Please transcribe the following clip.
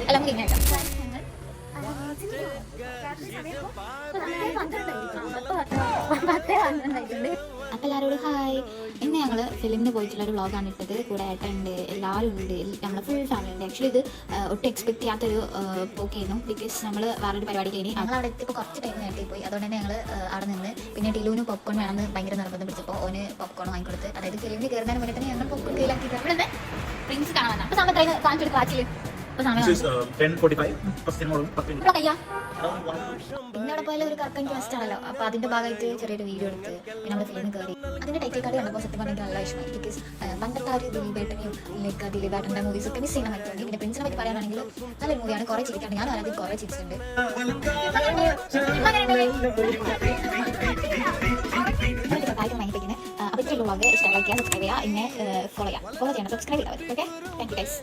എല്ലാം കഴിഞ്ഞായിട്ട് അപ്പോൾ എല്ലാവരോടും ഹായ്. ഇന്ന് ഞങ്ങൾ ഫിലിമിന് പോയിട്ടുള്ള ഒരു വ്ളോഗാണ് ഇട്ടത്. കൂടെ ഏട്ടനുണ്ട്, എല്ലാവരും ഉണ്ട്, നമ്മളെ ഫുൾ ഫാമിലി ഉണ്ട്. ആക്ച്വലി ഇത് ഒട്ടും എക്സ്പെക്ട് ചെയ്യാത്തൊരു പോക്കായിരുന്നു. ബിക്കോസ് നമ്മൾ വേറൊരു പരിപാടി കഴിഞ്ഞ് ഞങ്ങൾ അവിടെ എത്തിയപ്പോൾ കുറച്ച് ടൈം നേരത്തെ പോയി. അതുകൊണ്ട് തന്നെ ഞങ്ങൾ അവിടെ നിന്ന് പിന്നെ ടിലുവിന് പോപ്കോൺ വേണമെന്ന് ഭയങ്കര നിർബന്ധം പിടിച്ചപ്പോൾ ഓന് പോപ്കോൺ വാങ്ങിക്കൊടുത്ത്. അതായത് ഫിലിമിന് കയറുന്നതിന് മുന്നേ തന്നെ ഞങ്ങൾ പോപ്കോൺ കയ്യിലാക്കിയിട്ട് ഇവിടെ പ്രിൻസ് കാണാനാണ്. അപ്പോൾ സമയത്ത് അതിന് കാണിച്ചെടുത്ത് വാച്ചിൽ പിന്നെ അവിടെ പോയാലും ഒരു കറക്കം ക്വസ്റ്റ് ആണല്ലോ. അപ്പോൾ അതിന്റെ ഭാഗമായിട്ട് ചെറിയൊരു വീഡിയോ എടുത്ത് പിന്നെ നമ്മുടെ ഫിലിം കയറി. അതിന്റെ ടൈറ്റിൽ കാർഡ് കണ്ടപ്പോൾ സത്യം പറഞ്ഞെങ്കിൽ നല്ല ഇഷ്ടമായി. ബിക്കോസ് പണ്ടത്തെ ആ ഒരു ദിലീപേട്ടനെയും ലൈക്ക് ദിലീപേട്ടൻ്റെ മൂവീസ് ഒക്കെ മിസ് ചെയ്യാൻ പറ്റും. പിന്നെ പ്രിൻസിനെ പറ്റി പറയാനാണെങ്കിൽ നല്ലൊരു മൂവിയാണ്. കുറേ ചിരിക്കാണ്ട് ഞാൻ അതിൽ കുറേ ചിരിച്ചിട്ടുണ്ട്. അപ്പോൾ ഇത്രയുള്ള വ്ളോഗ് ഇഷ്ടമായി സബ്സ്ക്രൈബ് ചെയ്യുക, എന്നെ ഫോളോ ചെയ്യണം, സബ്സ്ക്രൈബ് ചെയ്യാം. Okay, thank you guys.